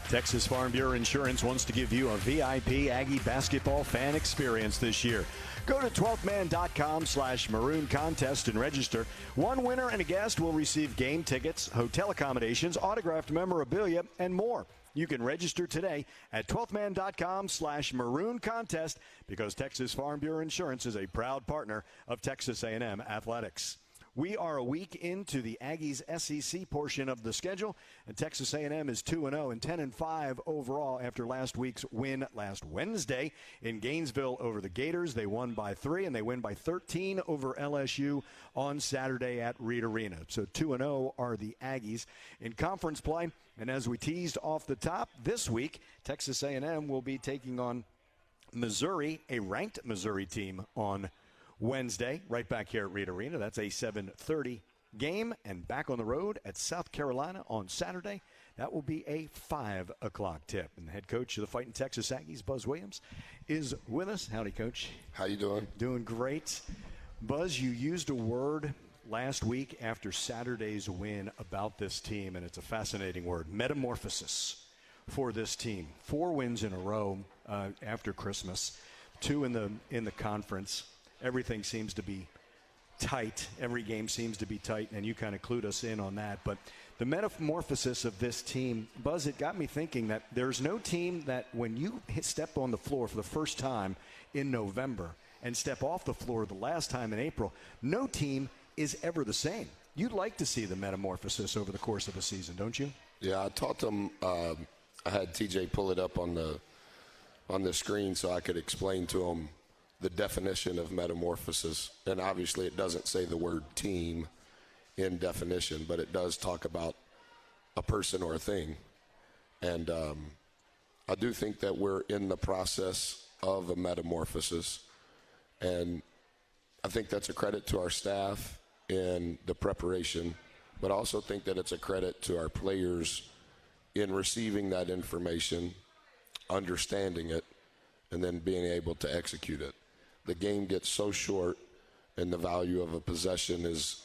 Texas Farm Bureau Insurance wants to give you a VIP Aggie basketball fan experience this year. Go to 12thman.com/maroon contest and register. One winner and a guest will receive game tickets, hotel accommodations, autographed memorabilia, and more. You can register today at 12thman.com/maroon contest because Texas Farm Bureau Insurance is a proud partner of Texas A&M Athletics. We are a week into the Aggies SEC portion of the schedule, and Texas A&M is 2-0 and 10-5 overall after last week's win last Wednesday in Gainesville over the Gators. They won by 3, and they win by 13 over LSU on Saturday at Reed Arena. So 2-0 are the Aggies in conference play. And as we teased off the top, this week, Texas A&M will be taking on Missouri, a ranked Missouri team, on Wednesday, right back here at Reed Arena. That's a 7:30 game, and back on the road at South Carolina on Saturday. That will be a 5 o'clock tip. And the head coach of the Fighting Texas Aggies, Buzz Williams, is with us. Howdy, Coach. How you doing? Doing great. Buzz, you used a word last week after Saturday's win about this team, and it's a fascinating word, metamorphosis for this team. 4 wins in a row after Christmas, 2 in the conference. Everything seems to be tight. Every game seems to be tight, and you kind of clued us in on that. But the metamorphosis of this team, Buzz, it got me thinking that there's no team that when you step on the floor for the first time in November and step off the floor the last time in April, no team is ever the same. You'd like to see the metamorphosis over the course of the season, don't you? Yeah, I taught them. I had TJ pull it up on the screen so I could explain to them the definition of metamorphosis. And obviously it doesn't say the word team in definition, but it does talk about a person or a thing. And I do think that we're in the process of a metamorphosis. And I think that's a credit to our staff in the preparation, but I also think that it's a credit to our players in receiving that information, understanding it, and then being able to execute it. The game gets so short, and the value of a possession is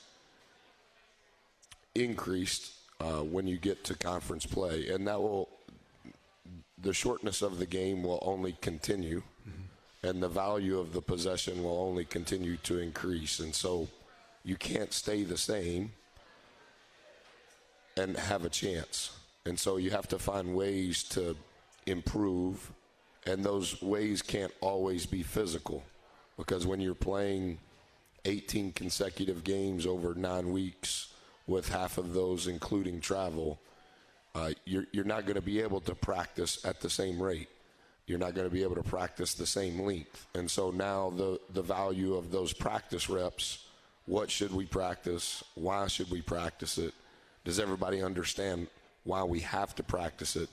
increased when you get to conference play, and the shortness of the game will only continue, and the value of the possession will only continue to increase. And so you can't stay the same and have a chance. And so you have to find ways to improve, and those ways can't always be physical. Because when you're playing 18 consecutive games over 9 weeks, with half of those including travel, you're not going to be able to practice at the same rate. You're not going to be able to practice the same length. And so now the value of those practice reps, what should we practice? Why should we practice it? Does everybody understand why we have to practice it?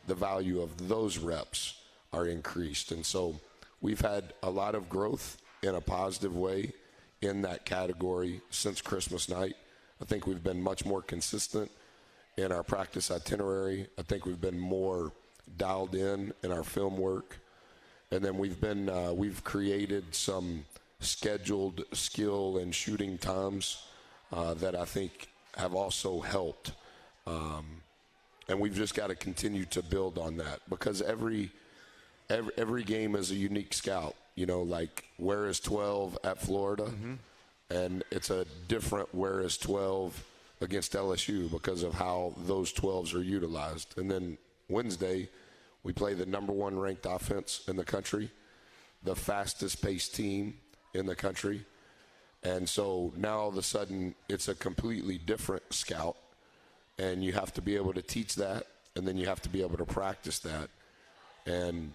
The value of those reps are increased. And so we've had a lot of growth in a positive way in that category since Christmas night. I think we've been much more consistent in our practice itinerary. I think we've been more dialed in our film work. And then we've created some scheduled skill and shooting times that I think have also helped. And we've just got to continue to build on that, because every game is a unique scout. You know, like where is 12 at Florida? And it's a different where is 12 against LSU because of how those 12s are utilized. And then Wednesday, we play the number 1 ranked offense in the country, the fastest paced team in the country. And so now all of a sudden it's a completely different scout, and you have to be able to teach that, and then you have to be able to practice that. And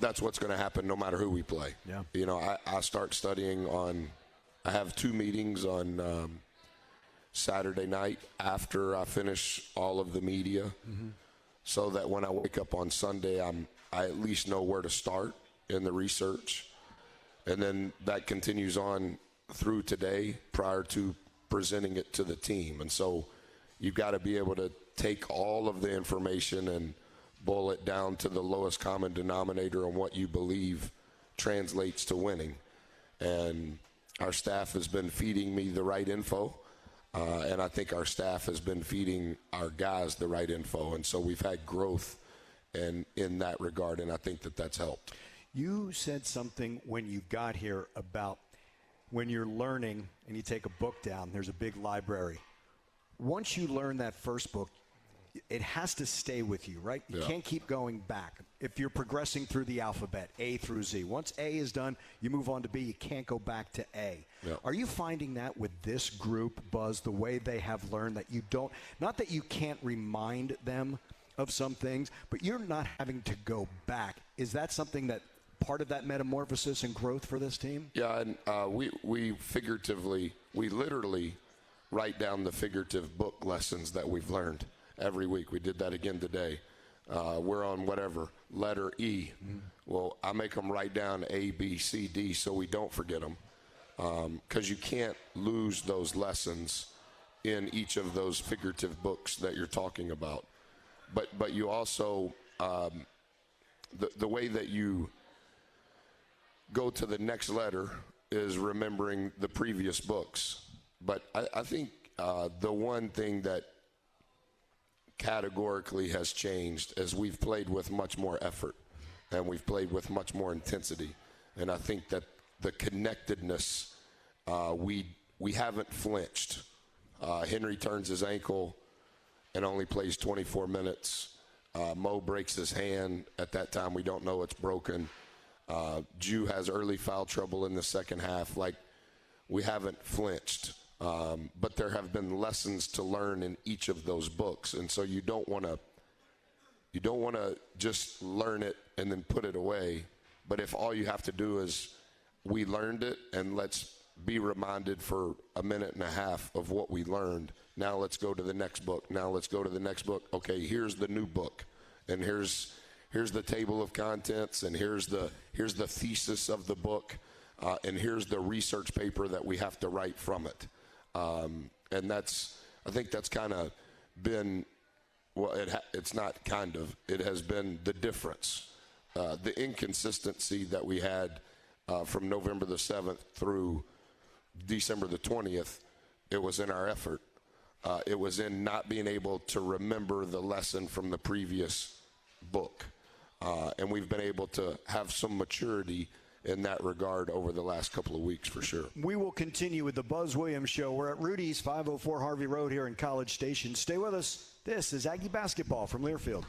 that's what's going to happen no matter who we play. Yeah. You know, I start studying I have 2 meetings on Saturday night after I finish all of the media, so that when I wake up on Sunday, I at least know where to start in the research. And then that continues on through today prior to presenting it to the team. And so you've got to be able to take all of the information and boil it down to the lowest common denominator on what you believe translates to winning. And our staff has been feeding me the right info. And I think our staff has been feeding our guys the right info. And so we've had growth in that regard, and I think that that's helped. You said something when you got here about when you're learning and you take a book down, there's a big library. Once you learn that first book, it has to stay with you, right? You can't keep going back. If you're progressing through the alphabet, A through Z, once A is done, you move on to B. You can't go back to A. Are you finding that with this group, Buzz, the way they have learned that you don't, not that you can't remind them of some things, but you're not having to go back? Is that something that part of that metamorphosis and growth for this team? Yeah, and we figuratively, we literally write down the figurative book lessons that we've learned every week. We did that again today. We're on whatever, letter E. Well, I make them write down A, B, C, D so we don't forget them. Because you can't lose those lessons in each of those figurative books that you're talking about. But you also, the way that you go to the next letter is remembering the previous books. But I think the one thing that categorically has changed is we've played with much more effort and we've played with much more intensity. And I think that the connectedness, we haven't flinched. Henry turns his ankle and only plays 24 minutes. Mo breaks his hand. At that time, we don't know it's broken. Jew has early foul trouble in the second half. Like, we haven't flinched. But there have been lessons to learn in each of those books. And so you don't want to just learn it and then put it away. But if all you have to do is we learned it and let's be reminded for a minute and a half of what we learned. Now let's go to the next book. Now let's go to the next book. Okay, here's the new book. And here's the table of contents, and here's the thesis of the book, and here's the research paper that we have to write from it. And I think that's kind of been, well, it's not kind of, it has been the difference. The inconsistency that we had from November the 7th through December the 20th, it was in our effort. It was in not being able to remember the lesson from the previous book. And we've been able to have some maturity in that regard over the last couple of weeks for sure. We will continue with the Buzz Williams Show. We're at Rudy's, 504 Harvey Road here in College Station. Stay with us. This is Aggie Basketball from Learfield.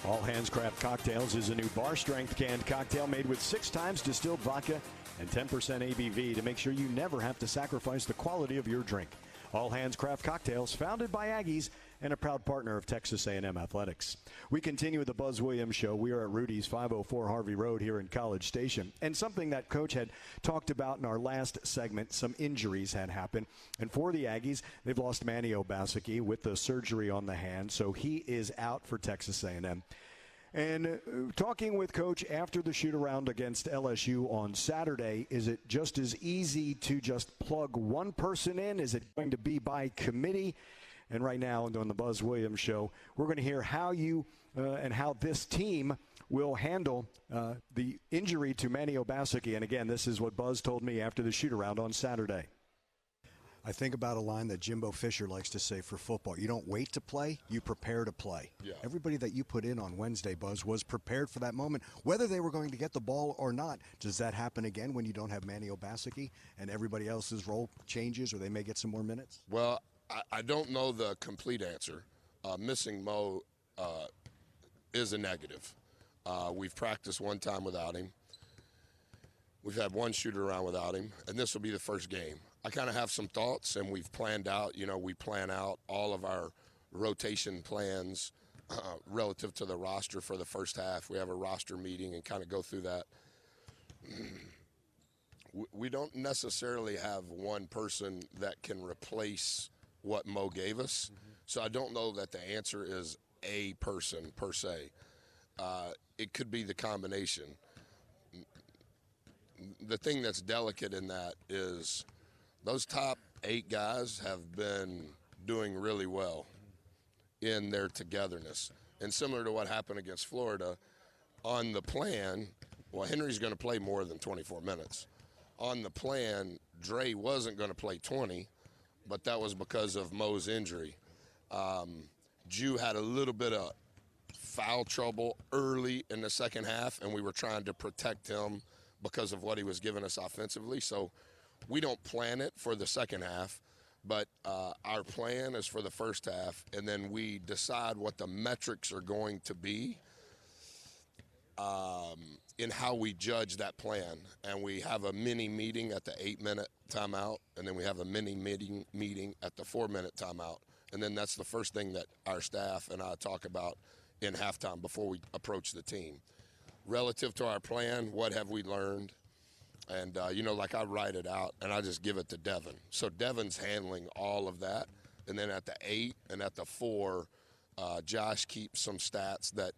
All Hands Craft Cocktails is a new bar-strength canned cocktail made with 6 times distilled vodka and 10% ABV to make sure you never have to sacrifice the quality of your drink. All Hands Craft Cocktails, founded by Aggies and a proud partner of Texas A&M Athletics. We continue with the Buzz Williams Show. We are at Rudy's, 504 Harvey Road here in College Station. And something that Coach had talked about in our last segment, some injuries had happened. And for the Aggies, they've lost Manny Obaseki with the surgery on the hand, so he is out for Texas A&M. And talking with Coach after the shoot-around against LSU on Saturday, is it just as easy to just plug one person in? Is it going to be by committee? And right now on the Buzz Williams Show, we're going to hear how you and how this team will handle the injury to Manny Obaseki. And again, this is what Buzz told me after the shoot-around on Saturday. I think about a line that Jimbo Fisher likes to say for football. You don't wait to play, you prepare to play. Yeah. Everybody that you put in on Wednesday, Buzz, was prepared for that moment, whether they were going to get the ball or not. Does that happen again when you don't have Manny Obaseki and everybody else's role changes, or they may get some more minutes? Well, I don't know the complete answer. Missing Mo is a negative. We've practiced one time without him. We've had one shoot-around without him, and this will be the first game. I kind of have some thoughts, and we've planned out, we plan out all of our rotation plans relative to the roster for the first half. We have a roster meeting and kind of go through that. We don't necessarily have one person that can replace what Mo gave us. Mm-hmm. So I don't know that the answer is a person per se. It could be the combination. The thing that's delicate in that is those top 8 guys have been doing really well in their togetherness. And similar to what happened against Florida, on the plan, well, Henry's going to play more than 24 minutes. on the plan, Dre wasn't going to play 20, but that was because of Mo's injury. Jew had a little bit of foul trouble early in the second half, and we were trying to protect him because of what he was giving us offensively. So we don't plan it for the second half, but our plan is for the first half, and then we decide what the metrics are going to be in how we judge that plan. And we have a mini meeting at the 8-minute timeout, and then we have a mini meeting at the 4-minute timeout. And then that's the first thing that our staff and I talk about in halftime before we approach the team. Relative to our plan, what have we learned? And, like I write it out, and I just give it to Devin. So Devin's handling all of that. And then at the 8 and at the 4, Josh keeps some stats that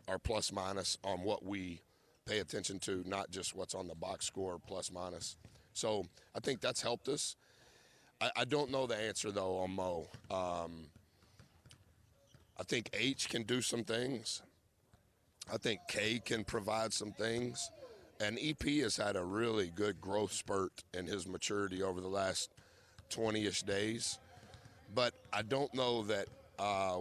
are plus minus on what we pay attention to, not just what's on the box score plus minus. So I think that's helped us. I don't know the answer, though, on Mo. I think H can do some things. I think K can provide some things. And EP has had a really good growth spurt in his maturity over the last 20-ish days. But I don't know that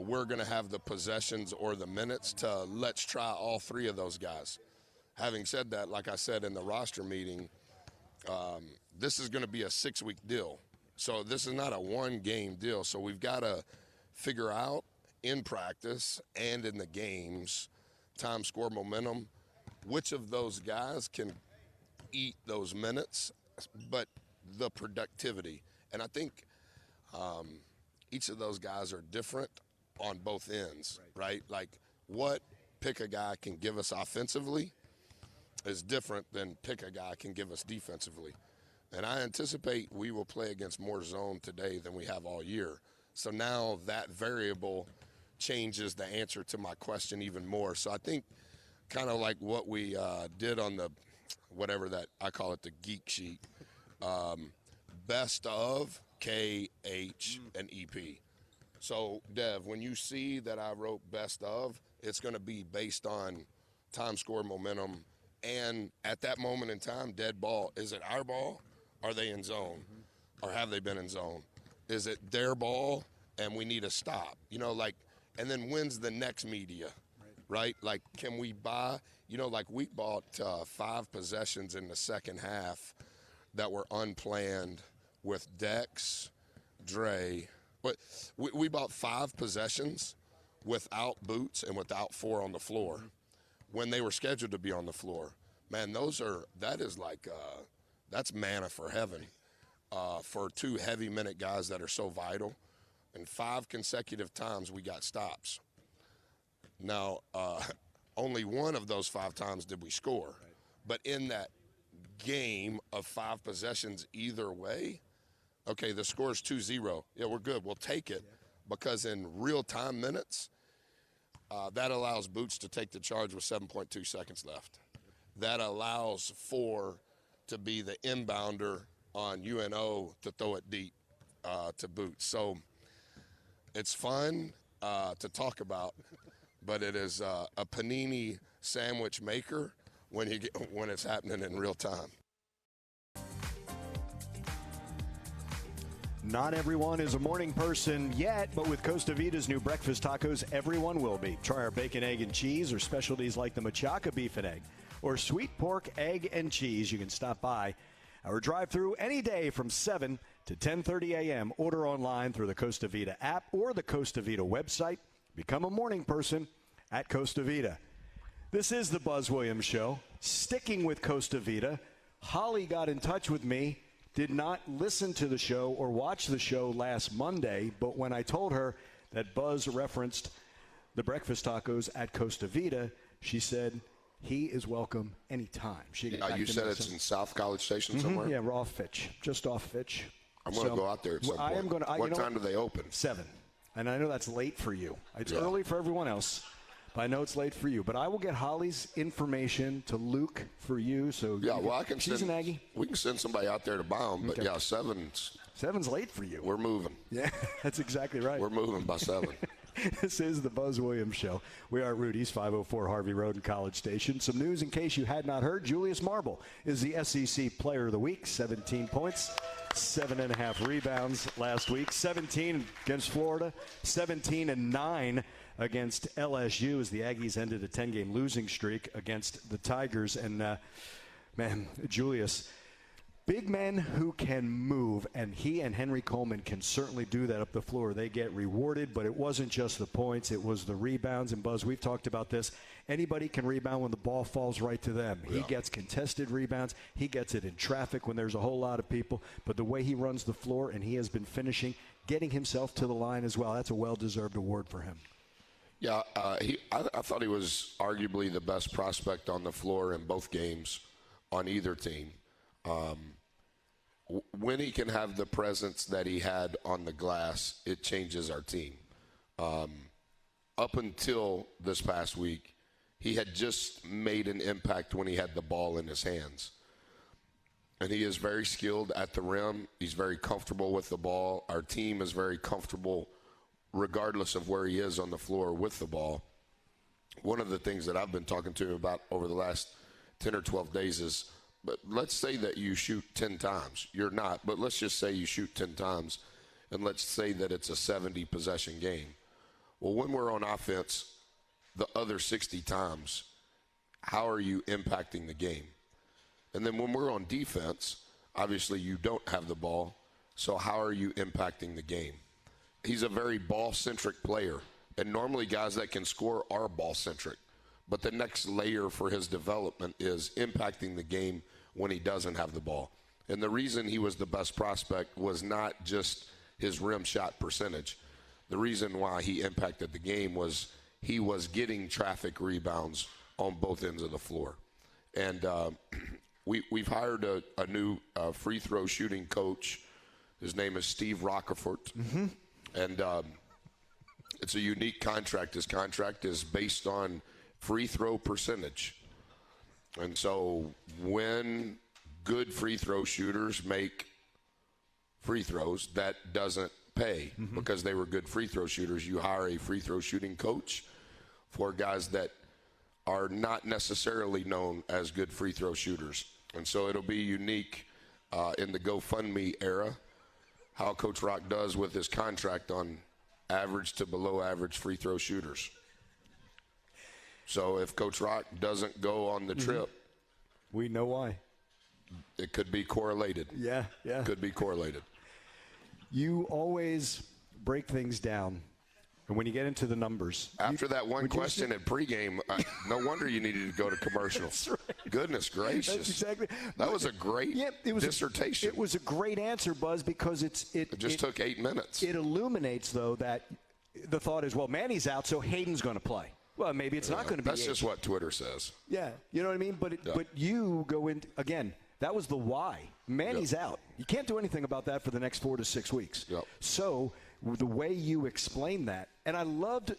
we're going to have the possessions or the minutes to let's try all three of those guys. Having said that, like I said in the roster meeting, this is going to be a 6-week deal. So this is not a one-game deal. So we've got to figure out in practice and in the games, time, score, momentum, which of those guys can eat those minutes, but the productivity. And I think each of those guys are different on both ends, right? Like what pick a guy can give us offensively is different than pick a guy can give us defensively. And I anticipate we will play against more zone today than we have all year. So now that variable changes the answer to my question even more. So I think kind of like what we did on the, whatever that, I call it the geek sheet, best of K, H, and EP. So, Dev, when you see that I wrote best of, it's going to be based on time, score, momentum, and at that moment in time, dead ball. Is it our ball? Are they in zone? Or have they been in zone? Is it their ball and we need a stop? And then when's the next media? Right? Like, can we buy, we bought 5 possessions in the second half that were unplanned with Dex, Dre. But we bought 5 possessions without Boots and without 4 on the floor when they were scheduled to be on the floor. Man, that's manna for heaven for 2 heavy minute guys that are so vital. And 5 consecutive times we got stops. Now, only one of those 5 times did we score. Right. But in that game of 5 possessions either way, okay, the score is 2-0. Yeah, we're good. We'll take it because in real-time minutes, that allows Boots to take the charge with 7.2 seconds left. That allows 4 to be the inbounder on UNO to throw it deep to Boots. So it's fun to talk about. But it is a panini sandwich maker when it's happening in real time. Not everyone is a morning person yet, but with Costa Vita's new breakfast tacos, everyone will be. Try our bacon, egg, and cheese, or specialties like the machaca beef and egg, or sweet pork, egg, and cheese. You can stop by our drive-thru any day from 7 to 10:30 a.m. Order online through the Costa Vita app or the Costa Vita website. Become a morning person at Costa Vita. This is the Buzz Williams Show. Sticking with Costa Vita, Holly got in touch with me, did not listen to the show or watch the show last Monday, but when I told her that Buzz referenced the breakfast tacos at Costa Vita, she said he is welcome anytime. You said it's in South College Station somewhere? Yeah, we're off Fitch, just off Fitch. I'm going to go out there at some point. What time do they open? 7. And I know that's late for you. It's early for everyone else, but I know it's late for you. But I will get Holly's information to Luke for you. So she's an Aggie. We can send somebody out there to buy them. But, 7's late for you. We're moving. Yeah, that's exactly right. We're moving by 7. This is the Buzz Williams Show. We are at Rudy's, 504 Harvey Road in College Station. Some news in case you had not heard. Julius Marble is the SEC Player of the Week. 17 points, 7.5 rebounds last week. 17 against Florida, 17 and 9 against LSU as the Aggies ended a 10-game losing streak against the Tigers. And, man, Julius, big men who can move, and he and Henry Coleman can certainly do that up the floor. They get rewarded, but it wasn't just the points, it was the rebounds. And, Buzz, we've talked about this. Anybody can rebound when the ball falls right to them. Yeah. He gets contested rebounds. He gets it in traffic when there's a whole lot of people. But the way he runs the floor, and he has been finishing, getting himself to the line as well, that's a well-deserved award for him. Yeah, I thought he was arguably the best prospect on the floor in both games on either team. When he can have the presence that he had on the glass, it changes our team. Up until this past week, he had just made an impact when he had the ball in his hands. And he is very skilled at the rim. He's very comfortable with the ball. Our team is very comfortable regardless of where he is on the floor with the ball. One of the things that I've been talking to him about over the last 10 or 12 days is, but let's say that you shoot 10 times. You're not, but let's just say you shoot 10 times, and let's say that it's a 70-possession game. Well, when we're on offense, the other 60 times, how are you impacting the game? And then when we're on defense, obviously you don't have the ball, so how are you impacting the game? He's a very ball-centric player, and normally guys that can score are ball-centric. But the next layer for his development is impacting the game when he doesn't have the ball. And the reason he was the best prospect was not just his rim shot percentage. The reason why he impacted the game was he was getting traffic rebounds on both ends of the floor. And we've hired a new free throw shooting coach. His name is Steve Rockefort. Mm-hmm. And it's a unique contract. His contract is based on free throw percentage. And so when good free throw shooters make free throws, that doesn't pay because they were good free throw shooters. You hire a free throw shooting coach for guys that are not necessarily known as good free throw shooters. And so it'll be unique in the GoFundMe era how Coach Rock does with his contract on average to below average free throw shooters. So if Coach Rock doesn't go on the trip, we know why. It could be correlated. Yeah. Could be correlated. You always break things down. And when you get into the numbers. After that one question at pregame, no wonder you needed to go to commercial. That's right. Goodness gracious. That's exactly. That was a great dissertation. It was a great answer, Buzz, because it just took 8 minutes. It illuminates, though, that the thought is, well, Manny's out, so Hayden's going to play. Well, maybe it's not going to be. That's just what Twitter says. Yeah, you know what I mean? But you go in, again, that was the why. Manny's out. You can't do anything about that for the next 4 to 6 weeks. Yep. So the way you explain that, and I loved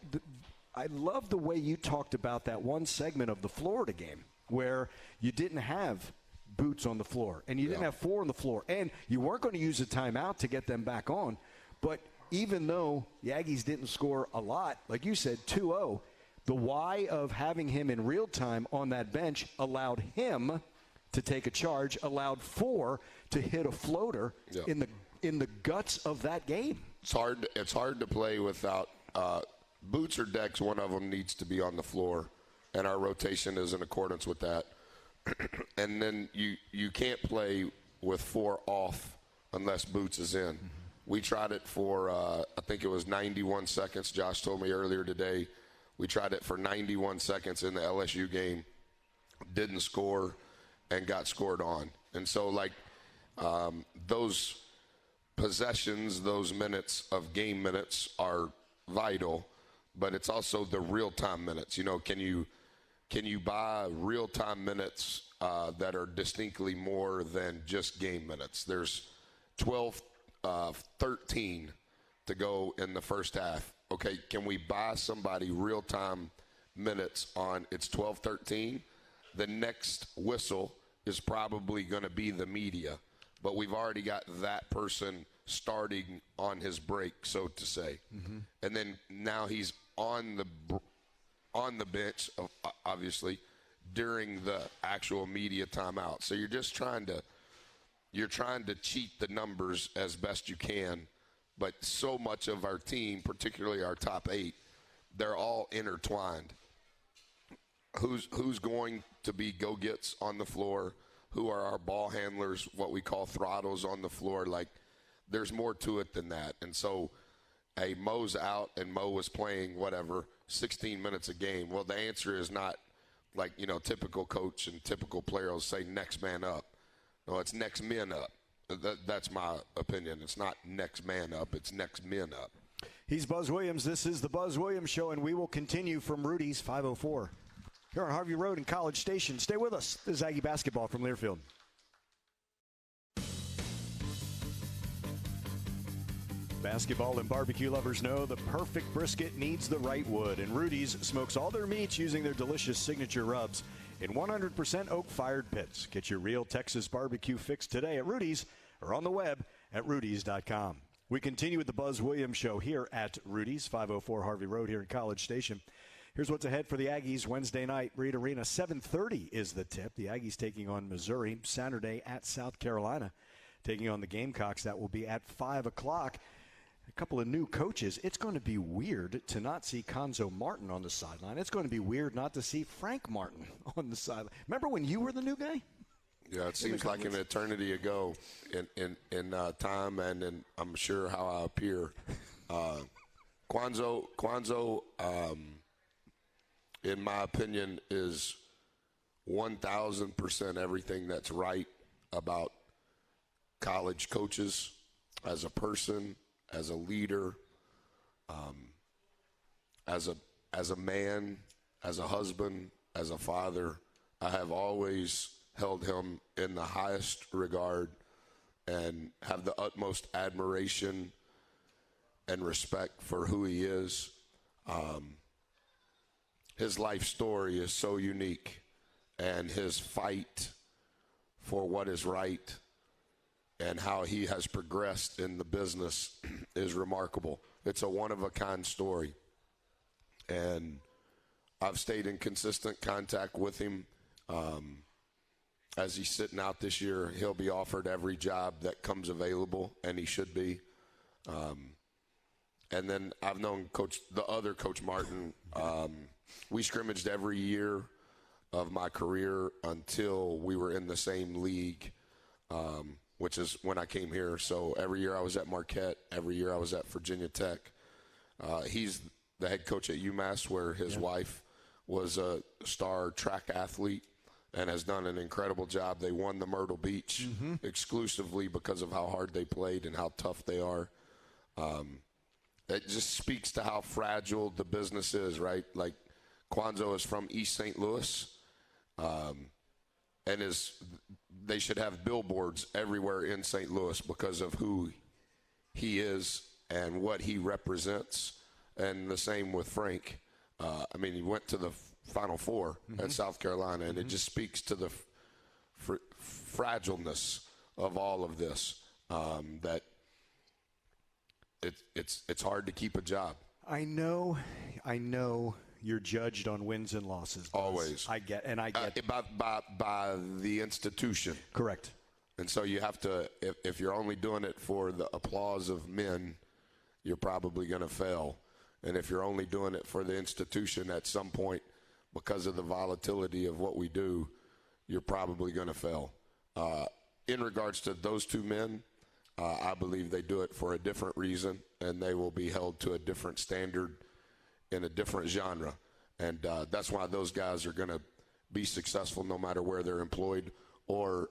the way you talked about that one segment of the Florida game where you didn't have Boots on the floor and you didn't have 4 on the floor and you weren't going to use a timeout to get them back on. But even though the Aggies didn't score a lot, like you said, 2-0, the why of having him in real time on that bench allowed him to take a charge, allowed 4 to hit a floater in the guts of that game. It's hard to play without Boots or Dex. One of them needs to be on the floor, and our rotation is in accordance with that. And then you can't play with 4 off unless Boots is in. Mm-hmm. We tried it for I think it was 91 seconds. Josh told me earlier today. We tried it for 91 seconds in the LSU game, didn't score, and got scored on. And so, those possessions, those minutes of game minutes are vital, but it's also the real-time minutes. You know, can you buy real-time minutes that are distinctly more than just game minutes? There's 12-13 to go in the first half. Okay, can we buy somebody real-time minutes on it's 12-13? The next whistle is probably going to be the media but we've already got that person starting on his break, so to say. And then now he's on the bench, obviously, during the actual media timeout. So you're just trying to cheat the numbers as best you can. But so much of our team, particularly our top 8, they're all intertwined. Who's going to be go-gets on the floor? Who are our ball handlers, what we call throttles on the floor? Like, there's more to it than that. And so, hey, Mo's out and Mo was playing, 16 minutes a game. Well, the answer is not like, typical coach and typical player will say next man up. No, it's next men up. That's my opinion. It's not next man up. It's next men up. He's Buzz Williams. This is the Buzz Williams Show, and we will continue from Rudy's 504 here on Harvey Road in College Station. Stay with us. This is Aggie basketball from Learfield. Basketball and barbecue lovers know the perfect brisket needs the right wood, and Rudy's smokes all their meats using their delicious signature rubs in 100% oak-fired pits. Get your real Texas barbecue fix today at Rudy's or on the web at rudys.com. We continue with the Buzz Williams Show here at Rudy's, 504 Harvey Road here in College Station. Here's what's ahead for the Aggies Wednesday night. Reed Arena, 7:30 is the tip. The Aggies taking on Missouri. Saturday at South Carolina, taking on the Gamecocks. That will be at 5 o'clock. A couple of new coaches. It's going to be weird to not see Conzo Martin on the sideline. It's going to be weird not to see Frank Martin on the sideline. Remember when you were the new guy? Yeah, it seems like an eternity ago in time, and I'm sure how I appear. Kwanzo, in my opinion, is 1,000% everything that's right about college coaches as a person, as a leader, as a man, as a husband, as a father. I have always held him in the highest regard and have the utmost admiration and respect for who he is. His life story is so unique, and his fight for what is right and how he has progressed in the business is remarkable. It's a one-of-a-kind story. And I've stayed in consistent contact with him. As he's sitting out this year, he'll be offered every job that comes available, and he should be. And then I've known the other Coach Martin. We scrimmaged every year of my career until we were in the same league, which is when I came here. So every year I was at Marquette. Every year I was at Virginia Tech. He's the head coach at UMass, where his wife was a star track athlete and has done an incredible job. They won the Myrtle Beach exclusively because of how hard they played and how tough they are. It just speaks to how fragile the business is, right? Like, Kwanzo is from East St. Louis, and they should have billboards everywhere in St. Louis because of who he is and what he represents. And the same with Frank. He went to the Final Four at South Carolina, and it just speaks to the fragileness of all of this, that it's hard to keep a job. I know you're judged on wins and losses. Always. I get by the institution. Correct. And so you have to, if you're only doing it for the applause of men, you're probably going to fail. And if you're only doing it for the institution, at some point, because of the volatility of what we do, you're probably going to fail. In regards to those two men, I believe they do it for a different reason, and they will be held to a different standard in a different genre. And that's why those guys are going to be successful no matter where they're employed or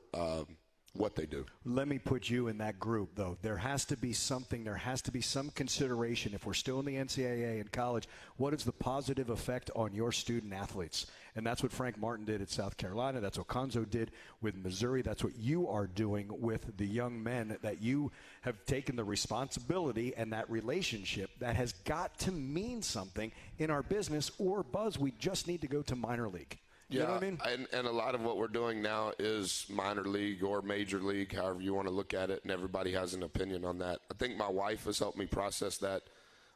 what they do. Let me put you in that group, though. There has to be something. There has to be some consideration. If we're still in the NCAA in college, what is the positive effect on your student athletes? And that's what Frank Martin did at South Carolina. That's what Conzo did with Missouri. That's what you are doing with the young men, that you have taken the responsibility and that relationship that has got to mean something in our business, or, Buzz, we just need to go to minor league. You know what I mean? And a lot of what we're doing now is minor league or major league, however you want to look at it, and everybody has an opinion on that. I think my wife has helped me process that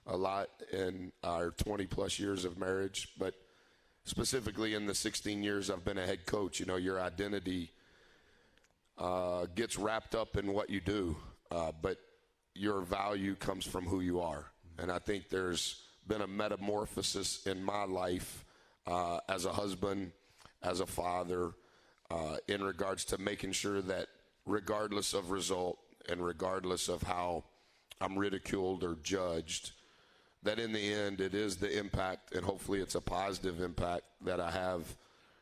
a lot in our 20-plus years of marriage, but specifically in the 16 years I've been a head coach, your identity gets wrapped up in what you do, but your value comes from who you are. And I think there's been a metamorphosis in my life as a husband, as a father, in regards to making sure that regardless of result and regardless of how I'm ridiculed or judged, that in the end it is the impact, and hopefully it's a positive impact that I have,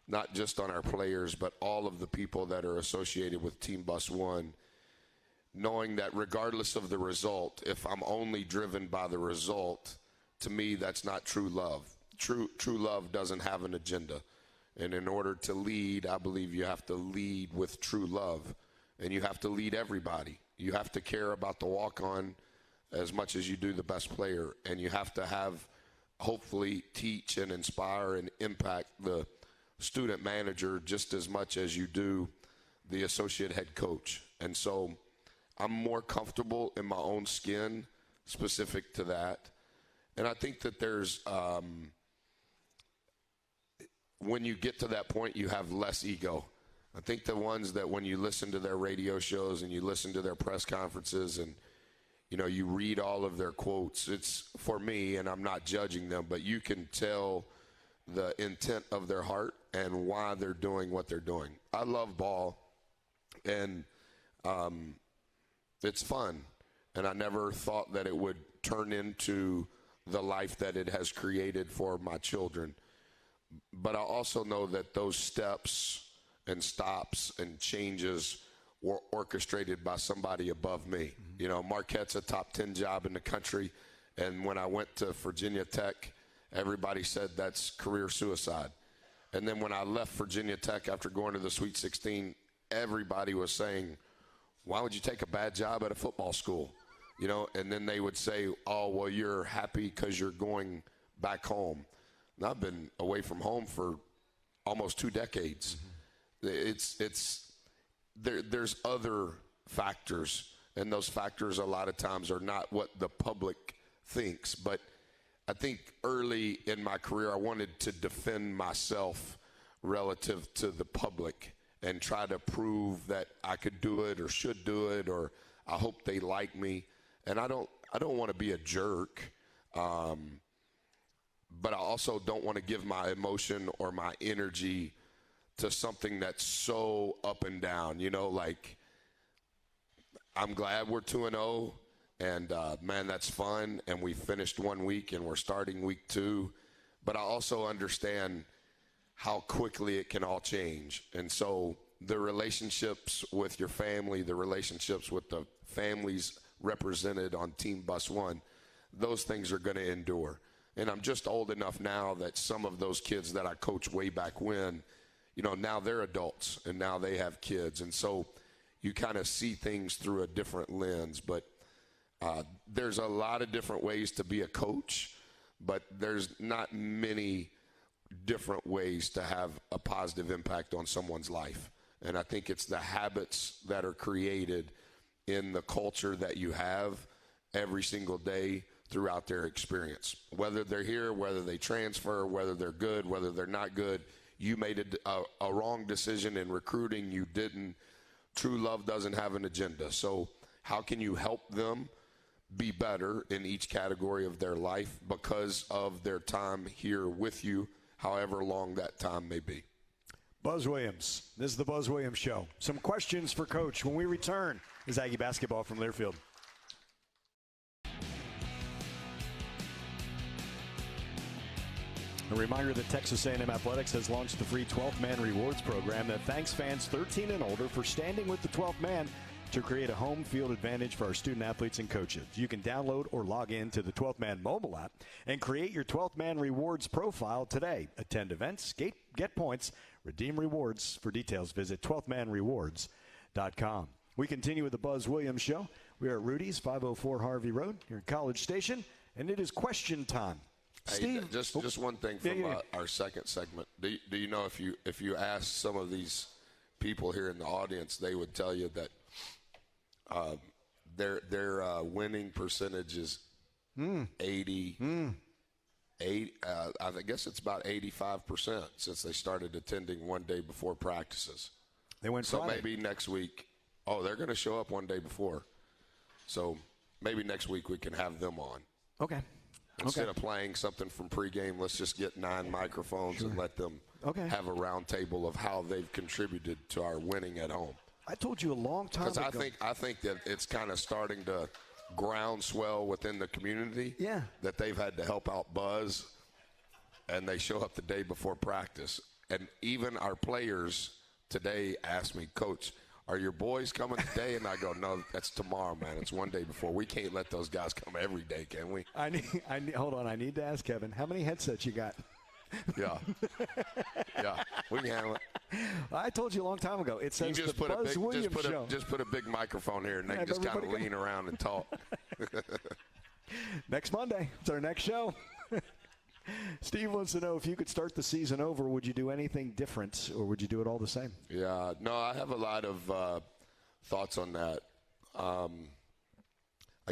not just on our players, but all of the people that are associated with Team Bus One, knowing that regardless of the result, if I'm only driven by the result, to me that's not true love. True love doesn't have an agenda. And in order to lead, I believe you have to lead with true love. And you have to lead everybody. You have to care about the walk-on as much as you do the best player. And you have to have, hopefully, teach and inspire and impact the student manager just as much as you do the associate head coach. And so I'm more comfortable in my own skin specific to that. And I think that there's when you get to that point, you have less ego. I think the ones that when you listen to their radio shows and you listen to their press conferences and, you read all of their quotes, it's for me, and I'm not judging them, but you can tell the intent of their heart and why they're doing what they're doing. I love ball, and it's fun, and I never thought that it would turn into the life that it has created for my children. But I also know that those steps and stops and changes were orchestrated by somebody above me. Marquette's a top 10 job in the country, and when I went to Virginia Tech, everybody said that's career suicide. And then when I left Virginia Tech after going to the Sweet 16, everybody was saying, why would you take a bad job at a football school? And then they would say, oh, well, you're happy because you're going back home. And I've been away from home for almost 2 decades. There's other factors, and those factors a lot of times are not what the public thinks. But I think early in my career I wanted to defend myself relative to the public and try to prove that I could do it or should do it, or I hope they like me. And I don't want to be a jerk, but I also don't want to give my emotion or my energy to something that's so up and down. Like, I'm glad we're 2-0, and man, that's fun. And we finished 1 week, and we're starting week 2. But I also understand how quickly it can all change. And so the relationships with your family, the relationships with the families represented on Team Bus One, those things are going to endure. And I'm just old enough now that some of those kids that I coached way back when, now they're adults and now they have kids. And so you kind of see things through a different lens. But there's a lot of different ways to be a coach, but there's not many different ways to have a positive impact on someone's life. And I think it's the habits that are created in the culture that you have every single day throughout their experience. Whether they're here, whether they transfer, whether they're good, whether they're not good, you made a wrong decision in recruiting, you didn't. True love doesn't have an agenda. So how can you help them be better in each category of their life because of their time here with you, however long that time may be? Buzz Williams. This is the Buzz Williams Show. Some questions for Coach when we return is Aggie basketball from Learfield. A reminder that Texas A&M Athletics has launched the free 12th Man Rewards program that thanks fans 13 and older for standing with the 12th man to create a home field advantage for our student athletes and coaches. You can download or log in to the 12th Man mobile app and create your 12th Man Rewards profile today. Attend events, get points, redeem rewards. For details, visit 12thmanrewards.com. We continue with the Buzz Williams Show. We are at Rudy's, 504 Harvey Road, here in College Station, and it is question time. Hey, Steve, just one thing from our second segment. Do you know if you ask some of these people here in the audience, they would tell you that their winning percentage is 80. I guess it's about 85% since they started attending one day before practices. They went so Friday. Maybe next week. Oh, they're going to show up one day before. So maybe next week we can have them on. Okay. Instead of playing something from pregame, let's just get 9 microphones and let them have a round table of how they've contributed to our winning at home. I told you a long time ago. Because I think that it's kind of starting to groundswell within the community that they've had to help out Buzz, and they show up the day before practice. And even our players today asked me, Coach, are your boys coming today? And I go, no, that's tomorrow, man. It's one day before. We can't let those guys come every day, can we? Hold on. I need to ask Kevin, how many headsets you got? Yeah. Yeah, we can handle it. I told you a long time ago. It says just the Buzz Williams Show. Just put a big microphone here, and they can just kind of lean around and talk. Next Monday. It's our next show. Steve wants to know, if you could start the season over, would you do anything different, or would you do it all the same? Yeah. No, I have a lot of thoughts on that. I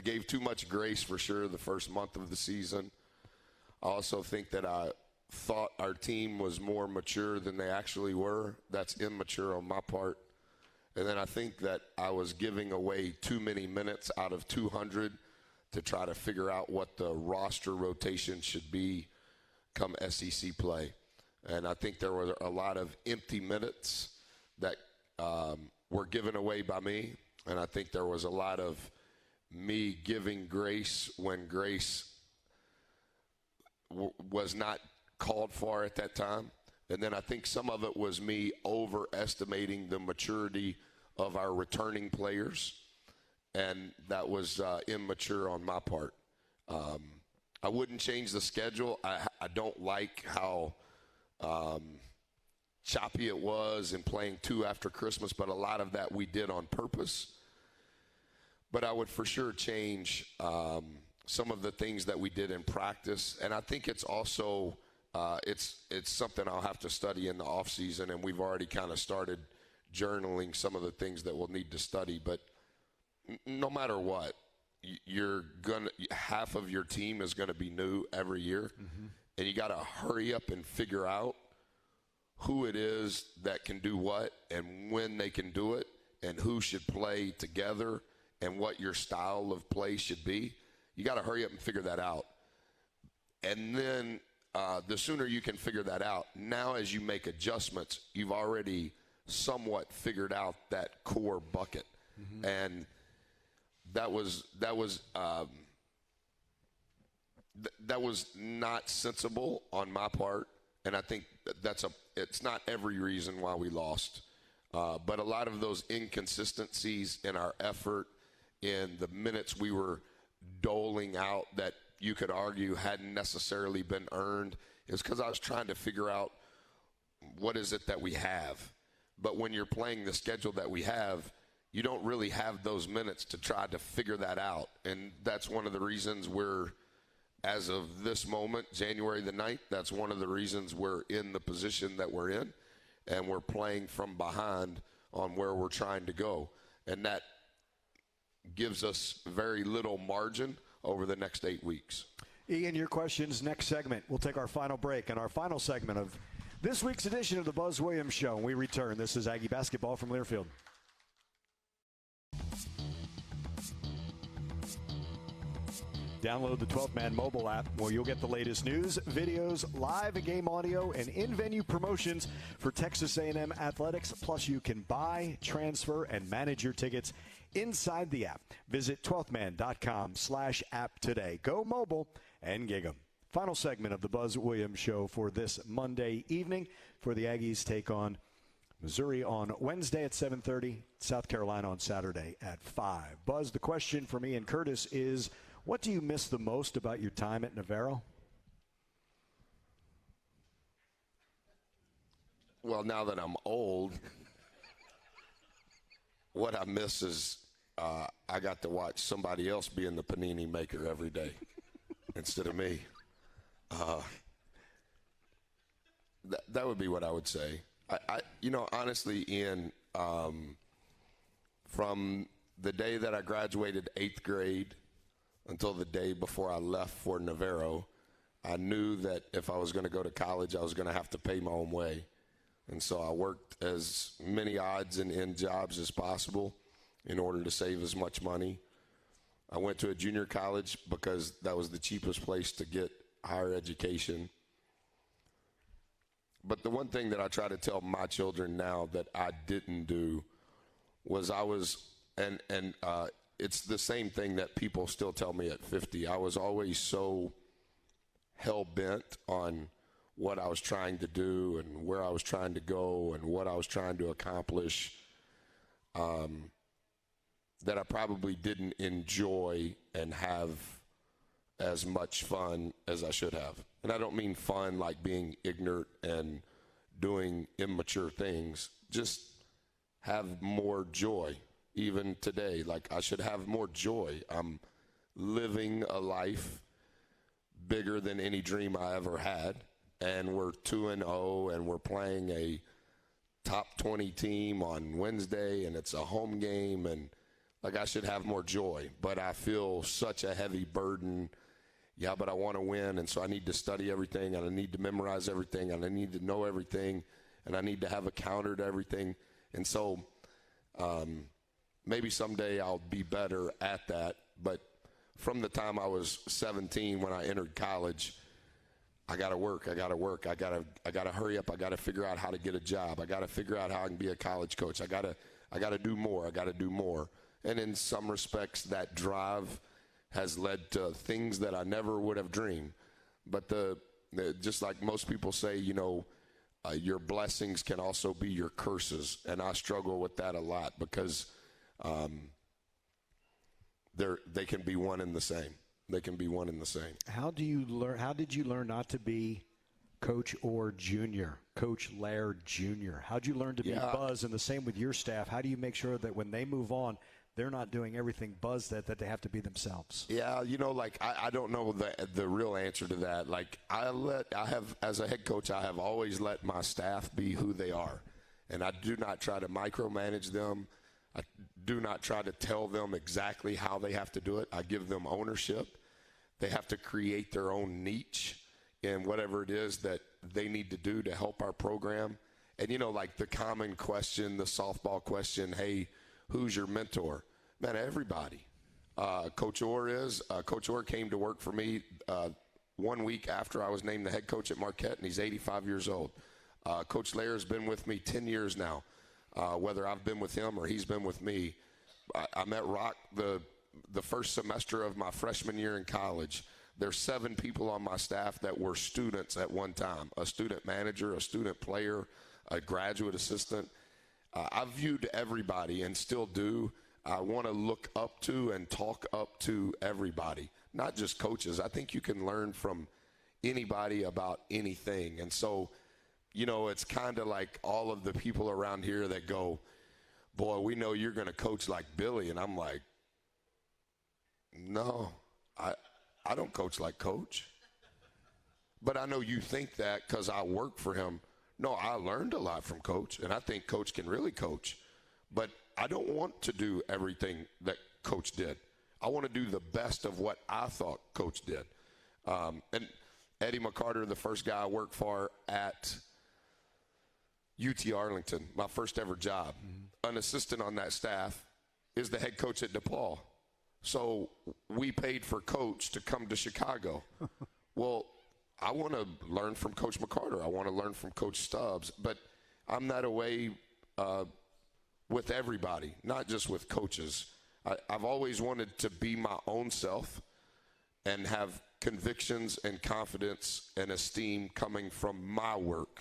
gave too much grace for sure the first month of the season. I also think that I thought our team was more mature than they actually were. That's immature on my part. And then I think that I was giving away too many minutes out of 200 to try to figure out what the roster rotation should be come SEC play. And I think there were a lot of empty minutes that were given away by me. And I think there was a lot of me giving grace when grace was not called for at that time. And then I think some of it was me overestimating the maturity of our returning players. And that was immature on my part. I wouldn't change the schedule. I don't like how choppy it was in playing 2 after Christmas, but a lot of that we did on purpose. But I would for sure change some of the things that we did in practice. And I think it's also it's something I'll have to study in the off season, and we've already kind of started journaling some of the things that we'll need to study. But no matter what, half of your team is going to be new every year, and you got to hurry up and figure out who it is that can do what and when they can do it, and who should play together and what your style of play should be. You got to hurry up and figure that out. And then the sooner you can figure that out, now as you make adjustments, you've already somewhat figured out that core bucket. And that was not sensible on my part, and I think it's not every reason why we lost, but a lot of those inconsistencies in our effort, in the minutes we were doling out that you could argue hadn't necessarily been earned, is because I was trying to figure out what is it that we have. But when you're playing the schedule that we have, you don't really have those minutes to try to figure that out. And that's one of the reasons we're, as of this moment, January the 9th, that's one of the reasons we're in the position that we're in, and we're playing from behind on where we're trying to go. And that gives us very little margin over the next 8 weeks. Ian, your questions next segment. We'll take our final break and our final segment of this week's edition of the Buzz Williams Show. When we return, this is Aggie Basketball from Learfield. Download the 12-Man mobile app where you'll get the latest news, videos, live and game audio, and in-venue promotions for Texas A&M athletics. Plus, you can buy, transfer, and manage your tickets inside the app. Visit 12man.com/app today. Go mobile and gig 'em. Final segment of the Buzz Williams Show for this Monday evening, for the Aggies take on Missouri on Wednesday at 7:30, South Carolina on Saturday at 5. Buzz, the question for me and Curtis is, what do you miss the most about your time at Navarro? Well, now that I'm old, what I miss is I got to watch somebody else being the panini maker every day instead of me. That would be what I would say. Honestly, Ian, from the day that I graduated 8th grade until the day before I left for Navarro, I knew that if I was going to go to college, I was going to have to pay my own way. And so I worked as many odds and end jobs as possible in order to save as much money. I went to a junior college because that was the cheapest place to get higher education. But the one thing that I try to tell my children now that I didn't do was it's the same thing that people still tell me at 50. I was always so hell-bent on what I was trying to do and where I was trying to go and what I was trying to accomplish that I probably didn't enjoy and have as much fun as I should have. And I don't mean fun like being ignorant and doing immature things. Just have more joy. Even today, like I should have more joy. I'm living a life bigger than any dream I ever had. And we're 2-0 and we're playing a top 20 team on Wednesday and it's a home game and like I should have more joy. But I feel such a heavy burden. Yeah, but I want to win, and so I need to study everything, and I need to memorize everything, and I need to know everything, and I need to have a counter to everything. And so maybe someday I'll be better at that. But from the time I was 17 when I entered college, I got to work. I got to hurry up. I got to figure out how to get a job. I got to figure out how I can be a college coach. I got to do more. I got to do more. And in some respects, that drive has led to things that I never would have dreamed. But just like most people say, your blessings can also be your curses. And I struggle with that a lot because they can be one and the same. They can be one and the same. How did you learn not to be Coach Orr Jr., Coach Laird Jr.? How'd you learn to be Buzz? And the same with your staff. How do you make sure that when they move on, they're not doing everything Buzz that they have to be themselves? Yeah, I don't know the real answer to that. Like as a head coach, I have always let my staff be who they are. And I do not try to micromanage them. I do not try to tell them exactly how they have to do it. I give them ownership. They have to create their own niche in whatever it is that they need to do to help our program. And, the common question, the softball question, hey, who's your mentor? Man, everybody. Coach Orr is. Coach Orr came to work for me 1 week after I was named the head coach at Marquette, and he's 85 years old. Coach Lair has been with me 10 years now, whether I've been with him or he's been with me. I met Rock the first semester of my freshman year in college. There's 7 people on my staff that were students at one time, a student manager, a student player, a graduate assistant. I've viewed everybody and still do. I want to look up to and talk up to everybody, not just coaches. I think you can learn from anybody about anything. And so, it's kind of like all of the people around here that go, boy, we know you're going to coach like Billy. And I'm like, no, I don't coach like Coach. But I know you think that because I work for him. No, I learned a lot from Coach, and I think Coach can really coach. But I don't want to do everything that Coach did. I want to do the best of what I thought Coach did. And Eddie McCarter, the first guy I worked for at UT Arlington, my first ever job, an assistant on that staff, is the head coach at DePaul. So we paid for Coach to come to Chicago. Well, I want to learn from Coach McCarter. I want to learn from Coach Stubbs. But I'm that way with everybody, not just with coaches. I've always wanted to be my own self and have convictions and confidence and esteem coming from my work.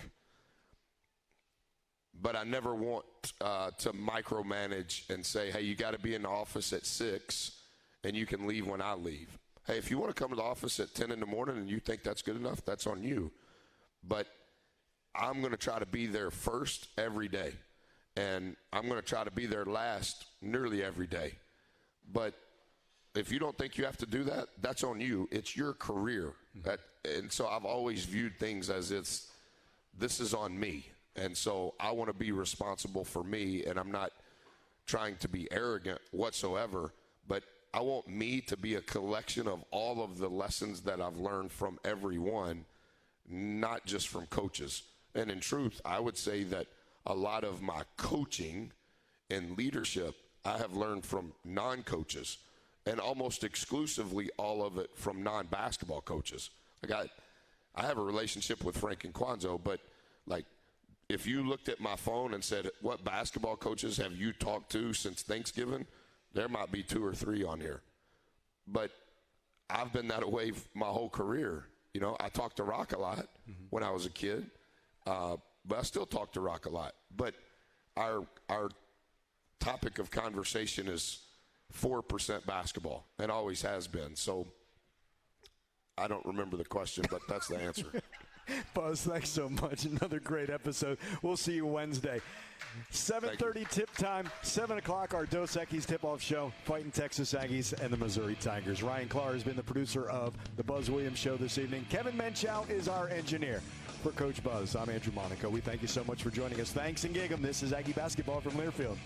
But I never want to micromanage and say, hey, you got to be in the office at 6 and you can leave when I leave. Hey, if you want to come to the office at 10 in the morning and you think that's good enough, that's on you. But I'm going to try to be there first every day. And I'm going to try to be there last nearly every day. But if you don't think you have to do that, that's on you. It's your career. And so I've always viewed things as this is on me. And so I want to be responsible for me, and I'm not trying to be arrogant whatsoever, but I want me to be a collection of all of the lessons that I've learned from everyone, not just from coaches. And in truth, I would say that a lot of my coaching and leadership I have learned from non-coaches, and almost exclusively all of it from non-basketball coaches. I have a relationship with Frank and Kwanzo, but like if you looked at my phone and said, what basketball coaches have you talked to since Thanksgiving, there might be 2 or 3 on here. But I've been that way my whole career. You know, I talked to Rock a lot when I was a kid, but I still talk to Rock a lot. But our topic of conversation is 4% basketball, and always has been. So I don't remember the question, but that's the answer. Buzz, thanks so much. Another great episode. We'll see you Wednesday. 7:30 tip time, 7 o'clock, our Dos Equis tip-off show, fighting Texas Aggies and the Missouri Tigers. Ryan Clark has been the producer of the Buzz Williams Show this evening. Kevin Menchow is our engineer. For Coach Buzz, I'm Andrew Monaco. We thank you so much for joining us. Thanks and gig 'em. This is Aggie Basketball from Learfield.